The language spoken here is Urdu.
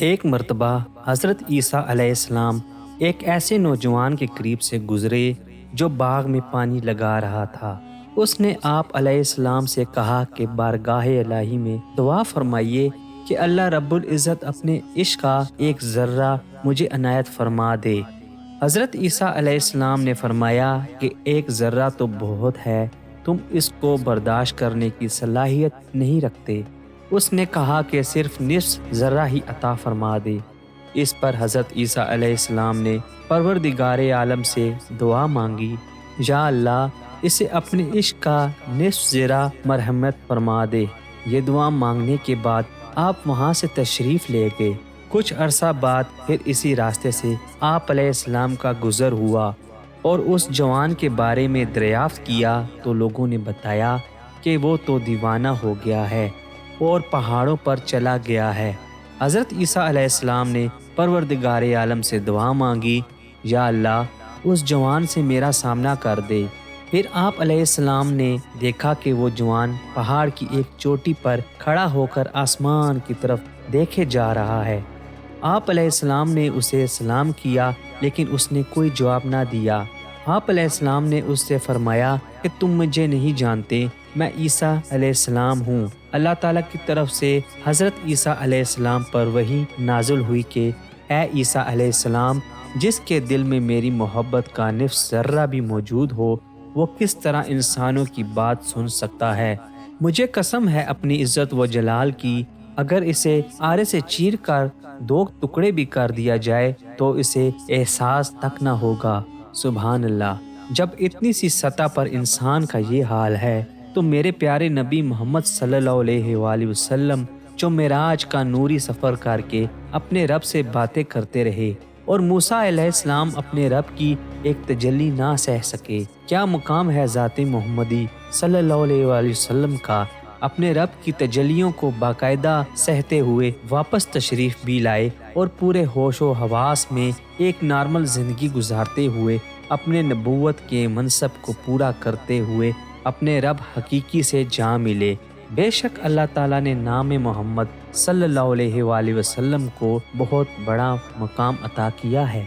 ایک مرتبہ حضرت عیسیٰ علیہ السلام ایک ایسے نوجوان کے قریب سے گزرے جو باغ میں پانی لگا رہا تھا۔ اس نے آپ علیہ السلام سے کہا کہ بارگاہ الہی میں دعا فرمائیے کہ اللہ رب العزت اپنے عشق کا ایک ذرہ مجھے عنایت فرما دے۔ حضرت عیسیٰ علیہ السلام نے فرمایا کہ ایک ذرہ تو بہت ہے، تم اس کو برداشت کرنے کی صلاحیت نہیں رکھتے۔ اس نے کہا کہ صرف نصف ذرہ ہی عطا فرما دے۔ اس پر حضرت عیسیٰ علیہ السلام نے پروردگار عالم سے دعا مانگی، یا اللہ اسے اپنے عشق کا نصف ذرہ مرحمت فرما دے۔ یہ دعا مانگنے کے بعد آپ وہاں سے تشریف لے گئے۔ کچھ عرصہ بعد پھر اسی راستے سے آپ علیہ السلام کا گزر ہوا اور اس جوان کے بارے میں دریافت کیا تو لوگوں نے بتایا کہ وہ تو دیوانہ ہو گیا ہے اور پہاڑوں پر چلا گیا ہے۔ حضرت عیسیٰ علیہ السلام نے پروردگار عالم سے دعا مانگی، یا اللہ اس جوان سے میرا سامنا کر دے۔ پھر آپ علیہ السلام نے دیکھا کہ وہ جوان پہاڑ کی ایک چوٹی پر کھڑا ہو کر آسمان کی طرف دیکھے جا رہا ہے۔ آپ علیہ السلام نے اسے سلام کیا لیکن اس نے کوئی جواب نہ دیا۔ آپ علیہ السلام نے اس سے فرمایا کہ تم مجھے نہیں جانتے، میں عیسیٰ علیہ السلام ہوں۔ اللہ تعالیٰ کی طرف سے حضرت عیسیٰ علیہ السلام پر وحی نازل ہوئی کہ اے عیسیٰ علیہ السلام، جس کے دل میں میری محبت کا نصف ذرہ بھی موجود ہو، وہ کس طرح انسانوں کی بات سن سکتا ہے؟ مجھے قسم ہے اپنی عزت و جلال کی، اگر اسے آرے سے چیر کر 2 ٹکڑے بھی کر دیا جائے تو اسے احساس تک نہ ہوگا۔ سبحان اللہ! جب اتنی سی سطح پر انسان کا یہ حال ہے تو میرے پیارے نبی محمد صلی اللہ علیہ وآلہ وسلم جو معراج کا نوری سفر کر کے اپنے رب سے باتیں کرتے رہے اور موسیٰ علیہ السلام اپنے رب کی ایک تجلی نہ سہ سکے، کیا مقام ہے ذات محمدی صلی اللہ علیہ وآلہ وسلم کا؟ اپنے رب کی تجلیوں کو باقاعدہ سہتے ہوئے واپس تشریف بھی لائے اور پورے ہوش و حواس میں ایک نارمل زندگی گزارتے ہوئے اپنے نبوت کے منصب کو پورا کرتے ہوئے اپنے رب حقیقی سے جا ملے۔ بے شک اللہ تعالیٰ نے نام محمد صلی اللہ علیہ وآلہ وسلم کو بہت بڑا مقام عطا کیا ہے۔